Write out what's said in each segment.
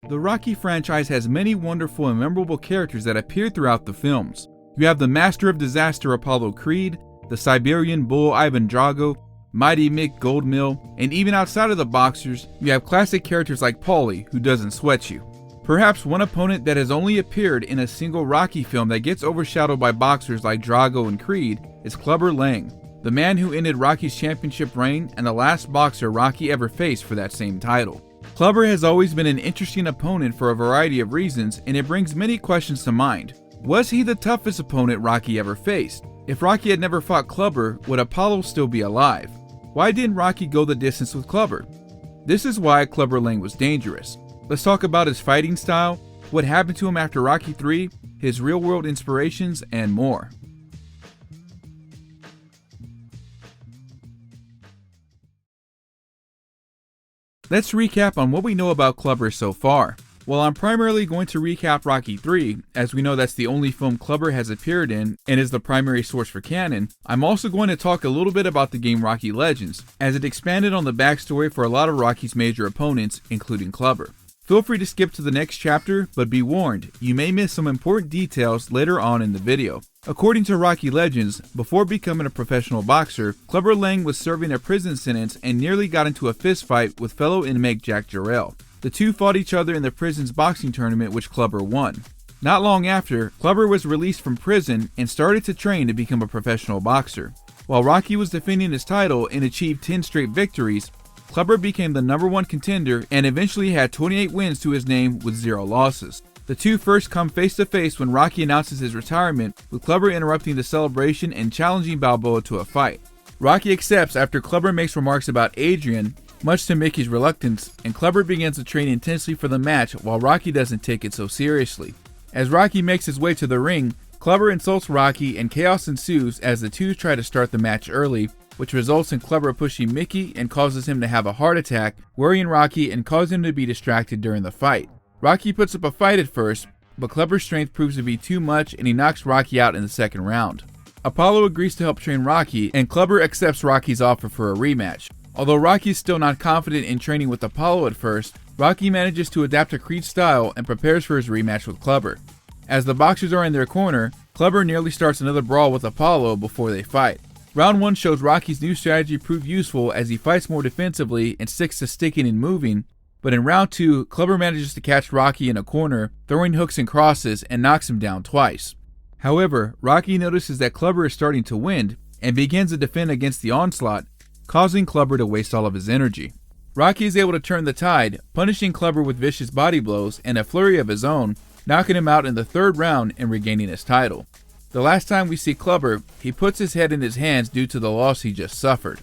The Rocky franchise has many wonderful and memorable characters that appear throughout the films. You have the Master of Disaster Apollo Creed, the Siberian Bull Ivan Drago, Mighty Mick Goldmill, and even outside of the boxers, you have classic characters like Paulie, who doesn't sweat you. Perhaps one opponent that has only appeared in a single Rocky film that gets overshadowed by boxers like Drago and Creed is Clubber Lang, the man who ended Rocky's championship reign and the last boxer Rocky ever faced for that same title. Clubber has always been an interesting opponent for a variety of reasons, and it brings many questions to mind. Was he the toughest opponent Rocky ever faced? If Rocky had never fought Clubber, would Apollo still be alive? Why didn't Rocky go the distance with Clubber? This is why Clubber Lang was dangerous. Let's talk about his fighting style, what happened to him after Rocky III, his real-world inspirations, and more. Let's recap on what we know about Clubber so far. Well, I'm primarily going to recap Rocky III, as we know that's the only film Clubber has appeared in and is the primary source for canon. I'm also going to talk a little bit about the game Rocky Legends, as it expanded on the backstory for a lot of Rocky's major opponents, including Clubber. Feel free to skip to the next chapter, but be warned, you may miss some important details later on in the video. According to Rocky Legends, before becoming a professional boxer, Clubber Lang was serving a prison sentence and nearly got into a fist fight with fellow inmate Jack Jarrell. The two fought each other in the prison's boxing tournament, which Clubber won. Not long after, Clubber was released from prison and started to train to become a professional boxer. While Rocky was defending his title and achieved 10 straight victories, Clubber became the #1 contender and eventually had 28 wins to his name with 0 losses. The two first come face to face when Rocky announces his retirement, with Clubber interrupting the celebration and challenging Balboa to a fight. Rocky accepts after Clubber makes remarks about Adrian, much to Mickey's reluctance, and Clubber begins to train intensely for the match while Rocky doesn't take it so seriously. As Rocky makes his way to the ring, Clubber insults Rocky and chaos ensues as the two try to start the match early, which results in Clubber pushing Mickey and causes him to have a heart attack, worrying Rocky and causing him to be distracted during the fight. Rocky puts up a fight at first, but Clubber's strength proves to be too much and he knocks Rocky out in the second round. Apollo agrees to help train Rocky, and Clubber accepts Rocky's offer for a rematch. Although Rocky is still not confident in training with Apollo at first, Rocky manages to adapt to Creed's style and prepares for his rematch with Clubber. As the boxers are in their corner, Clubber nearly starts another brawl with Apollo before they fight. Round 1 shows Rocky's new strategy proved useful as he fights more defensively and sticks to sticking and moving, but in round 2, Clubber manages to catch Rocky in a corner, throwing hooks and crosses, and knocks him down twice. However, Rocky notices that Clubber is starting to win, and begins to defend against the onslaught, causing Clubber to waste all of his energy. Rocky is able to turn the tide, punishing Clubber with vicious body blows and a flurry of his own, knocking him out in the third round and regaining his title. The last time we see Clubber, he puts his head in his hands due to the loss he just suffered.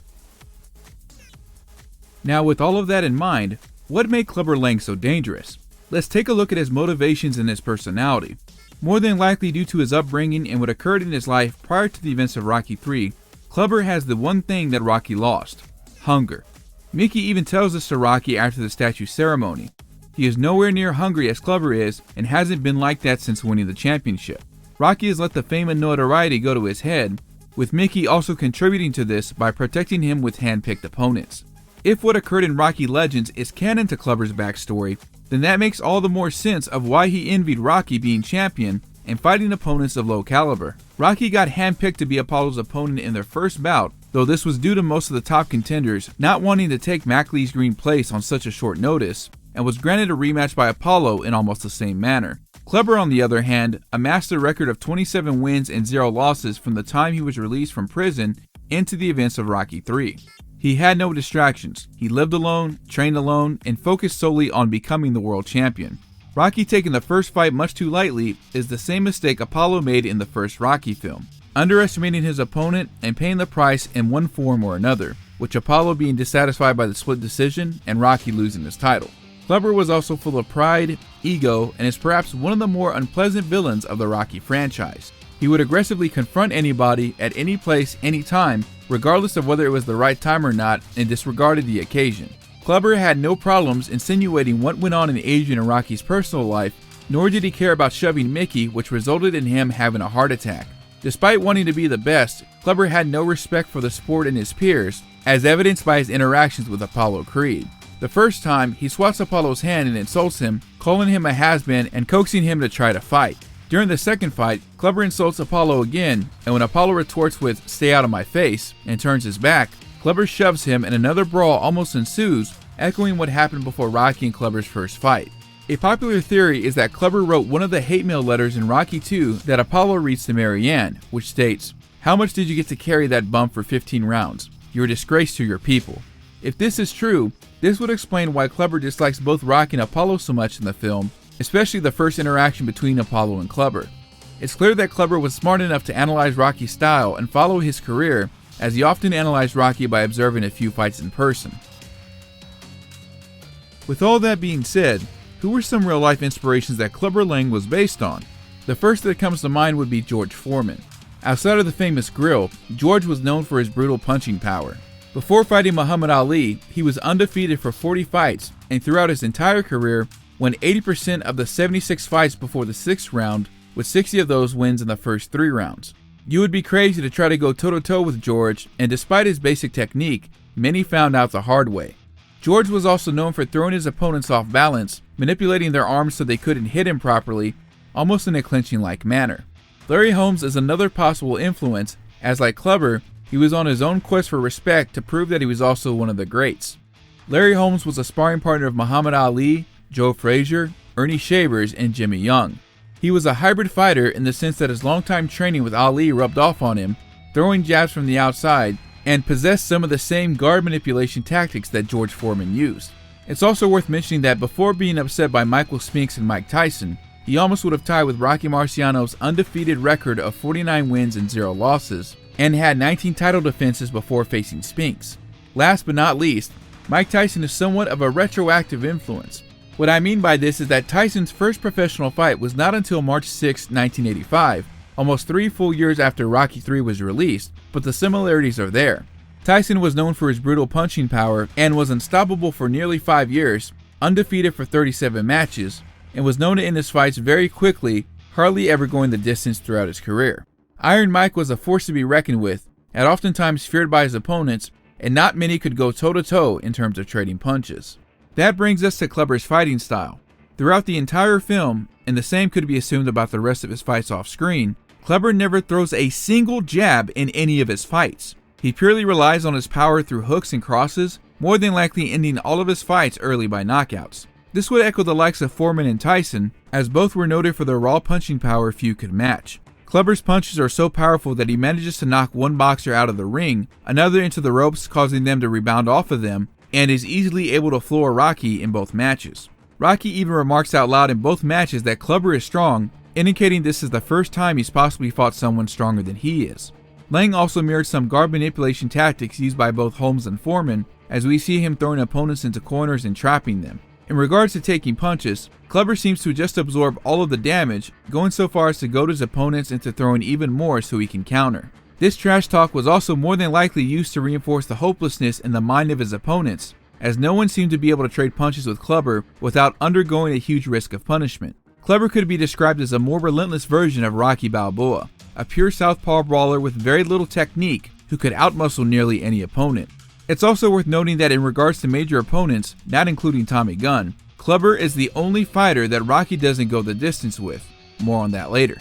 Now, with all of that in mind, what made Clubber Lang so dangerous? Let's take a look at his motivations and his personality. More than likely due to his upbringing and what occurred in his life prior to the events of Rocky III, Clubber has the one thing that Rocky lost: hunger. Mickey even tells this to Rocky after the statue ceremony. He is nowhere near hungry as Clubber is, and hasn't been like that since winning the championship. Rocky has let the fame and notoriety go to his head, with Mickey also contributing to this by protecting him with hand-picked opponents. If what occurred in Rocky Legends is canon to Clubber's backstory, then that makes all the more sense of why he envied Rocky being champion and fighting opponents of low caliber. Rocky got handpicked to be Apollo's opponent in their first bout, though this was due to most of the top contenders not wanting to take Mac Lee's green place on such a short notice, and was granted a rematch by Apollo in almost the same manner. Clubber, on the other hand, amassed a record of 27 wins and 0 losses from the time he was released from prison into the events of Rocky III. He had no distractions, he lived alone, trained alone, and focused solely on becoming the world champion. Rocky taking the first fight much too lightly is the same mistake Apollo made in the first Rocky film, underestimating his opponent and paying the price in one form or another, which Apollo being dissatisfied by the split decision and Rocky losing his title. Clubber was also full of pride, ego, and is perhaps one of the more unpleasant villains of the Rocky franchise. He would aggressively confront anybody at any place, any time, regardless of whether it was the right time or not, and disregarded the occasion. Clubber had no problems insinuating what went on in Adrian and Rocky's personal life, nor did he care about shoving Mickey, which resulted in him having a heart attack. Despite wanting to be the best, Clubber had no respect for the sport and his peers, as evidenced by his interactions with Apollo Creed. The first time, he swats Apollo's hand and insults him, calling him a has-been and coaxing him to try to fight. During the second fight, Clubber insults Apollo again, and when Apollo retorts with "stay out of my face" and turns his back, Clubber shoves him and another brawl almost ensues, echoing what happened before Rocky and Clubber's first fight. A popular theory is that Clubber wrote one of the hate mail letters in Rocky II that Apollo reads to Marianne, which states, "How much did you get to carry that bump for 15 rounds? You're a disgrace to your people." If this is true, this would explain why Clubber dislikes both Rocky and Apollo so much in the film, especially the first interaction between Apollo and Clubber. It's clear that Clubber was smart enough to analyze Rocky's style and follow his career, as he often analyzed Rocky by observing a few fights in person. With all that being said, who were some real-life inspirations that Clubber Lang was based on? The first that comes to mind would be George Foreman. Outside of the famous grill, George was known for his brutal punching power. Before fighting Muhammad Ali, he was undefeated for 40 fights, and throughout his entire career, won 80% of the 76 fights before the 6th round, with 60 of those wins in the first 3 rounds. You would be crazy to try to go toe-to-toe with George, and despite his basic technique, many found out the hard way. George was also known for throwing his opponents off balance, manipulating their arms so they couldn't hit him properly, almost in a clinching-like manner. Larry Holmes is another possible influence, as like Clubber, he was on his own quest for respect to prove that he was also one of the greats. Larry Holmes was a sparring partner of Muhammad Ali, Joe Frazier, Ernie Shavers, and Jimmy Young. He was a hybrid fighter in the sense that his longtime training with Ali rubbed off on him, throwing jabs from the outside, and possessed some of the same guard manipulation tactics that George Foreman used. It's also worth mentioning that before being upset by Michael Spinks and Mike Tyson, he almost would have tied with Rocky Marciano's undefeated record of 49 wins and 0 losses, and had 19 title defenses before facing Spinks. Last but not least, Mike Tyson is somewhat of a retroactive influence. What I mean by this is that Tyson's first professional fight was not until March 6, 1985, almost 3 full years after Rocky III was released, but the similarities are there. Tyson was known for his brutal punching power and was unstoppable for nearly 5 years, undefeated for 37 matches, and was known to end his fights very quickly, hardly ever going the distance throughout his career. Iron Mike was a force to be reckoned with, and oftentimes feared by his opponents, and not many could go toe-to-toe in terms of trading punches. That brings us to Clubber's fighting style. Throughout the entire film, and the same could be assumed about the rest of his fights off screen, Clubber never throws a single jab in any of his fights. He purely relies on his power through hooks and crosses, more than likely ending all of his fights early by knockouts. This would echo the likes of Foreman and Tyson, as both were noted for their raw punching power few could match. Clubber's punches are so powerful that he manages to knock one boxer out of the ring, another into the ropes causing them to rebound off of them, and is easily able to floor Rocky in both matches. Rocky even remarks out loud in both matches that Clubber is strong, indicating this is the first time he's possibly fought someone stronger than he is. Lang also mirrored some guard manipulation tactics used by both Holmes and Foreman, as we see him throwing opponents into corners and trapping them. In regards to taking punches, Clubber seems to just absorb all of the damage, going so far as to goad his opponents into throwing even more so he can counter. This trash talk was also more than likely used to reinforce the hopelessness in the mind of his opponents, as no one seemed to be able to trade punches with Clubber without undergoing a huge risk of punishment. Clubber could be described as a more relentless version of Rocky Balboa, a pure southpaw brawler with very little technique who could outmuscle nearly any opponent. It's also worth noting that in regards to major opponents, not including Tommy Gunn, Clubber is the only fighter that Rocky doesn't go the distance with. More on that later.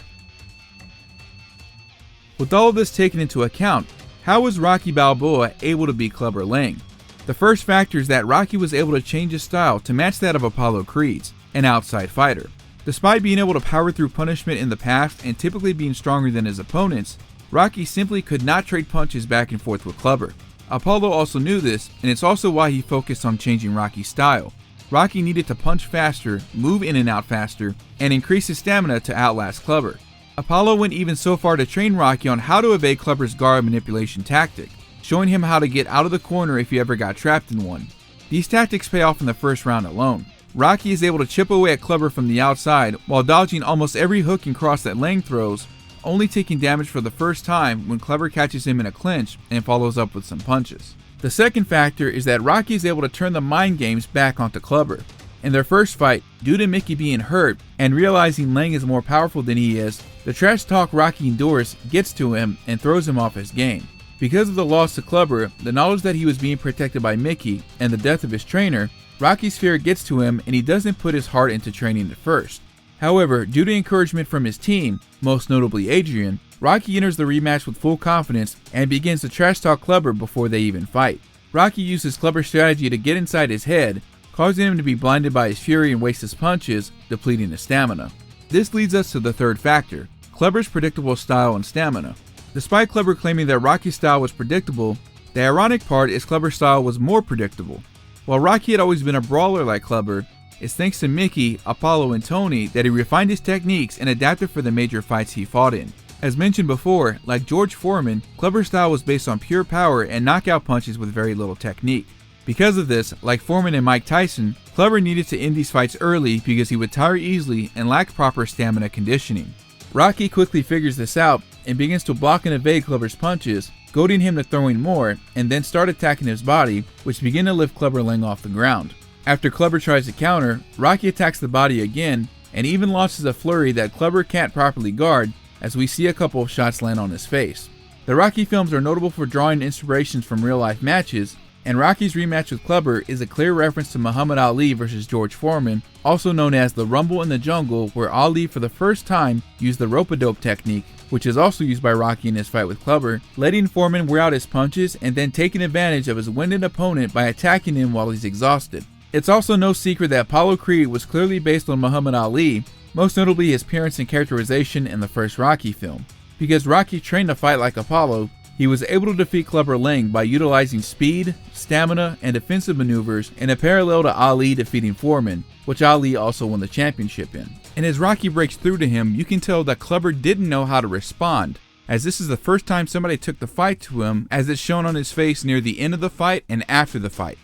With all of this taken into account, how was Rocky Balboa able to beat Clubber Lang? The first factor is that Rocky was able to change his style to match that of Apollo Creed's, an outside fighter. Despite being able to power through punishment in the past and typically being stronger than his opponents, Rocky simply could not trade punches back and forth with Clubber. Apollo also knew this, and it's also why he focused on changing Rocky's style. Rocky needed to punch faster, move in and out faster, and increase his stamina to outlast Clubber. Apollo went even so far to train Rocky on how to evade Clubber's guard manipulation tactic, showing him how to get out of the corner if he ever got trapped in one. These tactics pay off in the first round alone. Rocky is able to chip away at Clubber from the outside while dodging almost every hook and cross that Lang throws, only taking damage for the first time when Clubber catches him in a clinch and follows up with some punches. The second factor is that Rocky is able to turn the mind games back onto Clubber. In their first fight, due to Mickey being hurt and realizing Lang is more powerful than he is, the trash talk Rocky endures gets to him and throws him off his game. Because of the loss to Clubber, the knowledge that he was being protected by Mickey, and the death of his trainer, Rocky's fear gets to him and he doesn't put his heart into training at first. However, due to encouragement from his team, most notably Adrian, Rocky enters the rematch with full confidence and begins to trash talk Clubber before they even fight. Rocky uses Clubber's strategy to get inside his head, causing him to be blinded by his fury and waste his punches, depleting his stamina. This leads us to the third factor, Clubber's predictable style and stamina. Despite Clubber claiming that Rocky's style was predictable, the ironic part is Clubber's style was more predictable. While Rocky had always been a brawler like Clubber, it's thanks to Mickey, Apollo, and Tony that he refined his techniques and adapted for the major fights he fought in. As mentioned before, like George Foreman, Clubber's style was based on pure power and knockout punches with very little technique. Because of this, like Foreman and Mike Tyson, Clubber needed to end these fights early because he would tire easily and lacked proper stamina conditioning. Rocky quickly figures this out and begins to block and evade Clubber's punches, goading him to throwing more, and then start attacking his body, which begin to lift Clubber Lang off the ground. After Clubber tries to counter, Rocky attacks the body again, and even launches a flurry that Clubber can't properly guard, as we see a couple of shots land on his face. The Rocky films are notable for drawing inspirations from real-life matches, and Rocky's rematch with Clubber is a clear reference to Muhammad Ali versus George Foreman, also known as the Rumble in the Jungle, where Ali for the first time used the rope-a-dope technique, which is also used by Rocky in his fight with Clubber, letting Foreman wear out his punches and then taking advantage of his winded opponent by attacking him while he's exhausted. It's also no secret that Apollo Creed was clearly based on Muhammad Ali, most notably his appearance and characterization in the first Rocky film. Because Rocky trained to fight like Apollo, he was able to defeat Clubber Lang by utilizing speed, stamina, and defensive maneuvers in a parallel to Ali defeating Foreman, which Ali also won the championship in. And as Rocky breaks through to him, you can tell that Clubber didn't know how to respond, as this is the first time somebody took the fight to him, as it's shown on his face near the end of the fight and after the fight.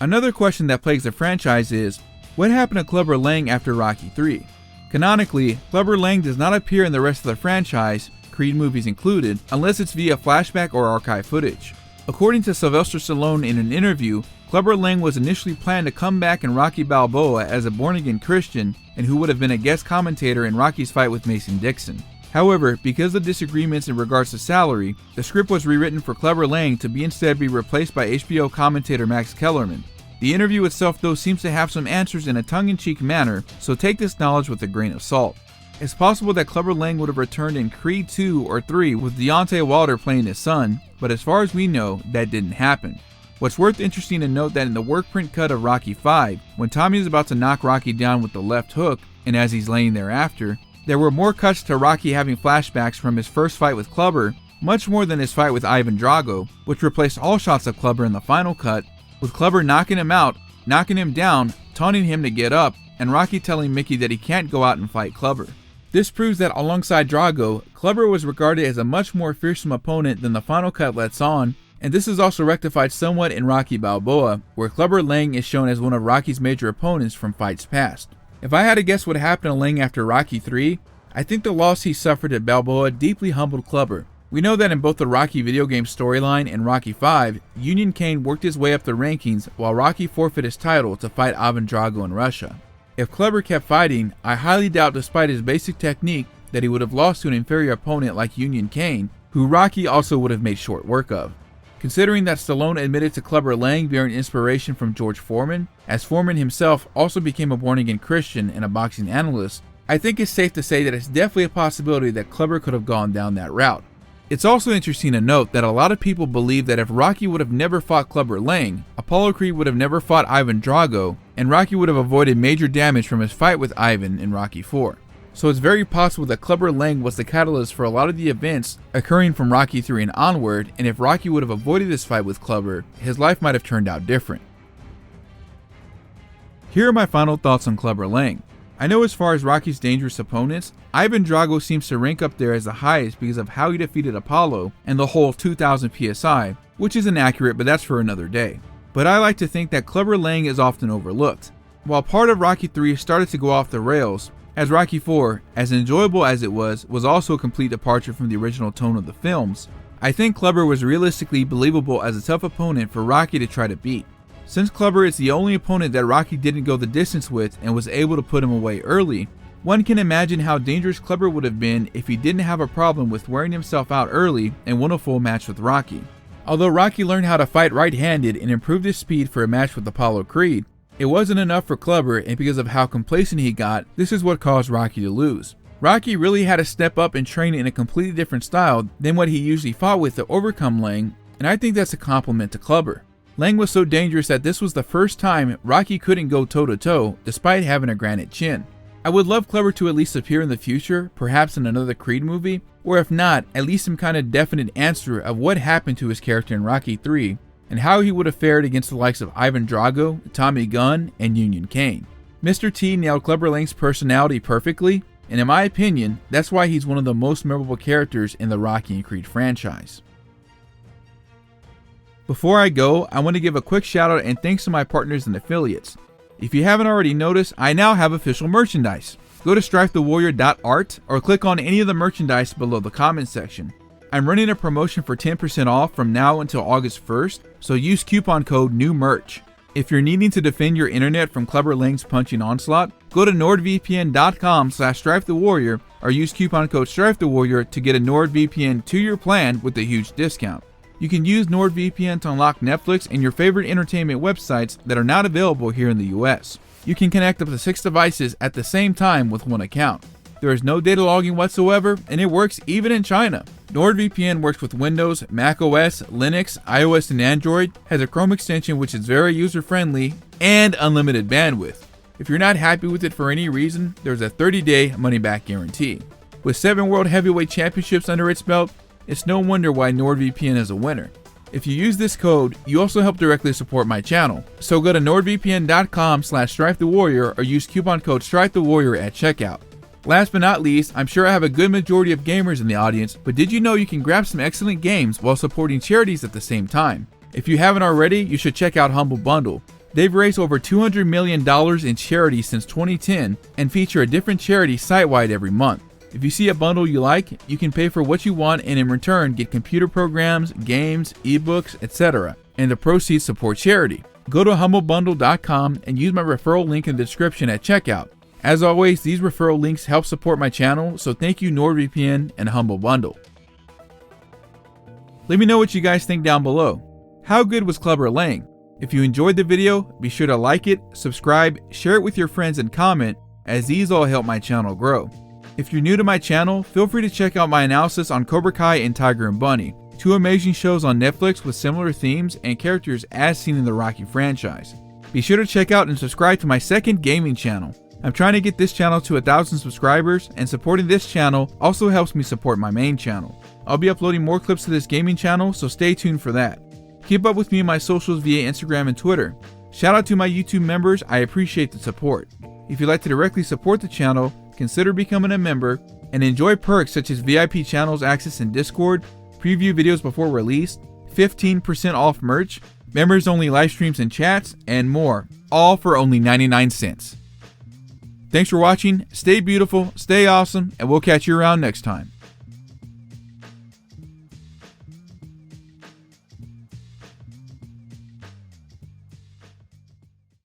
Another question that plagues the franchise is, what happened to Clubber Lang after Rocky 3? Canonically, Clubber Lang does not appear in the rest of the franchise, Creed movies included, unless it's via flashback or archive footage. According to Sylvester Stallone in an interview, Clubber Lang was initially planned to come back in Rocky Balboa as a born-again Christian and who would have been a guest commentator in Rocky's fight with Mason Dixon. However, because of disagreements in regards to salary, the script was rewritten for Clubber Lang to instead be replaced by HBO commentator Max Kellerman. The interview itself though seems to have some answers in a tongue-in-cheek manner, so take this knowledge with a grain of salt. It's possible that Clubber Lang would have returned in Creed 2 or 3 with Deontay Wilder playing his son, but as far as we know, that didn't happen. What's worth interesting to note that in the work print cut of Rocky 5, when Tommy is about to knock Rocky down with the left hook, and as he's laying there after, there were more cuts to Rocky having flashbacks from his first fight with Clubber, much more than his fight with Ivan Drago, which replaced all shots of Clubber in the final cut, with Clubber knocking him out, knocking him down, taunting him to get up, and Rocky telling Mickey that he can't go out and fight Clubber. This proves that alongside Drago, Clubber was regarded as a much more fearsome opponent than the final cut lets on, and this is also rectified somewhat in Rocky Balboa, where Clubber Lang is shown as one of Rocky's major opponents from fights past. If I had to guess what happened to Lang after Rocky 3, I think the loss he suffered at Balboa deeply humbled Clubber. We know that in both the Rocky video game storyline and Rocky 5, Union Kane worked his way up the rankings while Rocky forfeited his title to fight Ivan Drago in Russia. If Clubber kept fighting, I highly doubt despite his basic technique that he would have lost to an inferior opponent like Union Kane, who Rocky also would have made short work of. Considering that Stallone admitted to Clubber Lang bearing inspiration from George Foreman, as Foreman himself also became a born-again Christian and a boxing analyst, I think it's safe to say that it's definitely a possibility that Clubber could have gone down that route. It's also interesting to note that a lot of people believe that if Rocky would have never fought Clubber Lang, Apollo Creed would have never fought Ivan Drago, and Rocky would have avoided major damage from his fight with Ivan in Rocky 4. So it's very possible that Clubber Lang was the catalyst for a lot of the events occurring from Rocky 3 and onward, and if Rocky would have avoided this fight with Clubber, his life might have turned out different. Here are my final thoughts on Clubber Lang. I know as far as Rocky's dangerous opponents, Ivan Drago seems to rank up there as the highest because of how he defeated Apollo and the whole 2000 PSI, which is inaccurate, but that's for another day. But I like to think that Clubber Lang is often overlooked. While part of Rocky 3 started to go off the rails, as Rocky 4, as enjoyable as it was also a complete departure from the original tone of the films, I think Clubber was realistically believable as a tough opponent for Rocky to try to beat. Since Clubber is the only opponent that Rocky didn't go the distance with and was able to put him away early, one can imagine how dangerous Clubber would have been if he didn't have a problem with wearing himself out early and won a full match with Rocky. Although Rocky learned how to fight right-handed and improved his speed for a match with Apollo Creed, it wasn't enough for Clubber, and because of how complacent he got, this is what caused Rocky to lose. Rocky really had to step up and train in a completely different style than what he usually fought with to overcome Lang, and I think that's a compliment to Clubber. Lang was so dangerous that this was the first time Rocky couldn't go toe-to-toe despite having a granite chin. I would love Clubber to at least appear in the future, perhaps in another Creed movie, or if not, at least some kind of definite answer of what happened to his character in Rocky 3, and how he would have fared against the likes of Ivan Drago, Tommy Gunn, and Union Kane. Mr. T nailed Clubber Lang's personality perfectly, and in my opinion, that's why he's one of the most memorable characters in the Rocky and Creed franchise. Before I go, I want to give a quick shout out and thanks to my partners and affiliates. If you haven't already noticed, I now have official merchandise. Go to strifethewarrior.art or click on any of the merchandise below the comment section. I'm running a promotion for 10% off from now until August 1st, so use coupon code NEWMERCH. If you're needing to defend your internet from Clubber Lang's punching onslaught, go to nordvpn.com/strifethewarrior or use coupon code StrifeTheWarrior to get a NordVPN 2-year plan with a huge discount. You can use NordVPN to unlock Netflix and your favorite entertainment websites that are not available here in the US. You can connect up to 6 devices at the same time with one account. There is no data logging whatsoever, and it works even in China. NordVPN works with Windows, Mac OS, Linux, iOS, and Android, has a Chrome extension which is very user-friendly, and unlimited bandwidth. If you're not happy with it for any reason, there's a 30-day money-back guarantee. With 7 World Heavyweight Championships under its belt, it's no wonder why NordVPN is a winner. If you use this code, you also help directly support my channel. So go to nordvpn.com/strifethewarrior or use coupon code StrifeTheWarrior at checkout. Last but not least, I'm sure I have a good majority of gamers in the audience, but did you know you can grab some excellent games while supporting charities at the same time? If you haven't already, you should check out Humble Bundle. They've raised over $200 million in charity since 2010 and feature a different charity site-wide every month. If you see a bundle you like, you can pay for what you want and in return get computer programs, games, ebooks, etc. and the proceeds support charity. Go to humblebundle.com and use my referral link in the description at checkout. As always, these referral links help support my channel, so thank you NordVPN and Humble Bundle. Let me know what you guys think down below. How good was Clubber Lang? If you enjoyed the video, be sure to like it, subscribe, share it with your friends, and comment, as these all help my channel grow. If you're new to my channel, feel free to check out my analysis on Cobra Kai and Tiger and Bunny, 2 amazing shows on Netflix with similar themes and characters as seen in the Rocky franchise. Be sure to check out and subscribe to my second gaming channel. I'm trying to get this channel to 1,000 subscribers, and supporting this channel also helps me support my main channel. I'll be uploading more clips to this gaming channel, so stay tuned for that. Keep up with me on my socials via Instagram and Twitter. Shout out to my YouTube members, I appreciate the support. If you'd like to directly support the channel, consider becoming a member, and enjoy perks such as VIP channels access in Discord, preview videos before release, 15% off merch, members only live streams and chats, and more, all for only 99 cents. Thanks for watching, stay beautiful, stay awesome, and we'll catch you around next time.